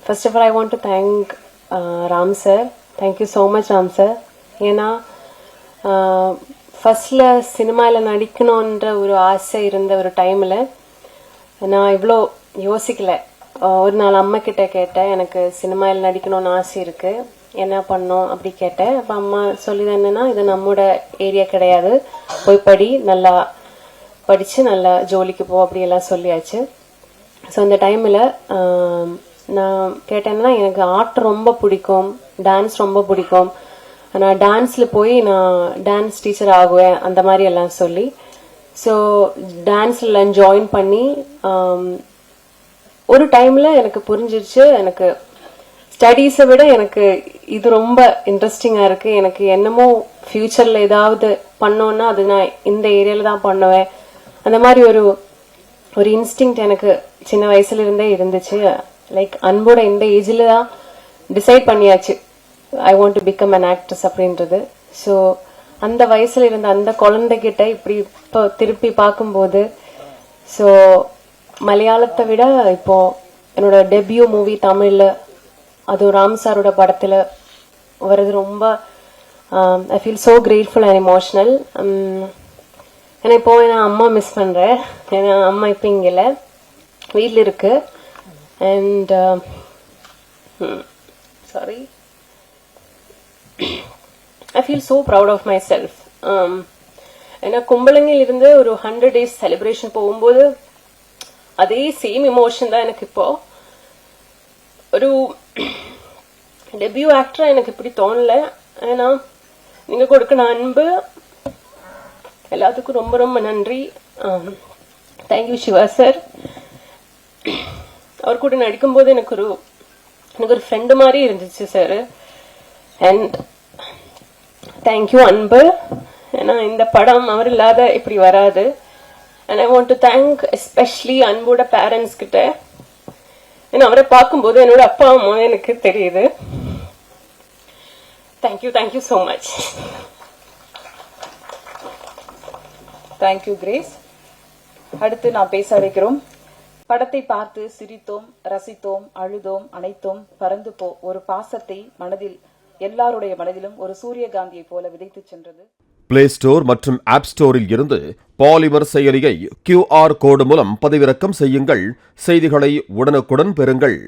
First of all, I want to thank Ram sir. Thank you so much, Ram sir. ஏன்னா ஃபர்ஸ்ட்ல சினிமாவில் நடிக்கணுன்ற ஒரு ஆசை இருந்த ஒரு டைமில் நான் இவ்வளோ யோசிக்கல. ஒரு நாள் அம்மா கிட்ட கேட்டேன், எனக்கு சினிமாவில் நடிக்கணும்னு ஆசை இருக்கு, என்ன பண்ணோம் அப்படி கேட்டேன். அப்போ அம்மா சொல்லிது என்னன்னா, இது நம்மளோட ஏரியா கிடையாது, போய் படி, நல்லா படித்து நல்லா ஜோலிக்கு போ அப்படியெல்லாம் சொல்லியாச்சு. ஸோ அந்த டைமில் நான் கேட்டேன்னா, எனக்கு ஆர்ட் ரொம்ப பிடிக்கும், டான்ஸ் ரொம்ப பிடிக்கும், நான் டான்ஸில் போய் நான் டான்ஸ் டீச்சர் ஆகுவேன் அந்த மாதிரி எல்லாம் சொல்லி. ஸோ டான்ஸில் ஜாயின் பண்ணி ஒரு டைமில் எனக்கு புரிஞ்சிருச்சு, எனக்கு ஸ்டடீஸை விட எனக்கு இது ரொம்ப இன்ட்ரெஸ்டிங்காக இருக்குது, எனக்கு என்னமோ ஃப்யூச்சரில் ஏதாவது பண்ணோன்னா அது நான் இந்த ஏரியாவில் தான் பண்ணுவேன். அந்த மாதிரி ஒரு இன்ஸ்டிங் எனக்கு சின்ன வயசுல இருந்தே இருந்துச்சு. லைக் அன்போட இந்த ஏஜில் தான் டிசைட் பண்ணியாச்சு, I want to become an actress அப்படின்றது. ஸோ அந்த வயசுல இருந்த அந்த குழந்தைகிட்ட இப்படி இப்போ திருப்பி பார்க்கும்போது, ஸோ மலையாளத்தை விட இப்போ என்னோட டெபியூ மூவி தமிழ்ல அது ராம் சாரோட படத்துல வர்றது ரொம்ப I feel so grateful and emotional. ஏன்னா இப்போ நான் அம்மா மிஸ் பண்றேன், ஏன்னா அம்மா இப்போ இங்க இல்லை, வீட்டில் இருக்கு. And sorry, I feel so proud of myself. ஏன்னா கும்பலங்கில் இருந்து ஒரு 100 days செலிப்ரேஷன் போகும்போது அதே சேம் எமோஷன் தான் எனக்கு இப்போ. ஒரு டெபியூ ஆக்டரா எனக்கு இப்படி தோணல. ஏன்னா நீங்க கொடுக்கிற அன்பு எல்லாத்துக்கும் ரொம்ப ரொம்ப நன்றி. Thank you Siva sir. அவர் கூட நடிக்கும்போது எனக்கு ஒரு ஃப்ரெண்டு மாதிரி இருந்துச்சு சார். அண்ட் தேங்க்யூ அன்பு, ஏன்னா இந்த படம் அவர் இல்லாத இப்படி வராது. And I want to thank especially அன்போட பேரண்ட்ஸ் கிட்ட. ஏன்னா அவரை பார்க்கும்போது என்னோட அப்பா அம்மா எனக்கு தெரியுது. Thank you so much. Thank you grace. அடுத்து நான் பேச அழைக்கிறோம். படத்தை பார்த்து சிரித்தோம், ரசித்தோம், அழுதோம், அனைத்தோம், பறந்து போ ஒரு பாசத்தை மனதில் எல்லாருடைய மனதிலும் ஒரு சூரியகாந்தியை போல விதைத்து சென்றது. பிளே ஸ்டோர் மற்றும் ஆப் ஸ்டோரில் இருந்து பாலிமர் செயலியை QR கோடு மூலம் பதிவிறக்கம் செய்யுங்கள். செய்திகளை உடனுக்குடன் பெறுங்கள்.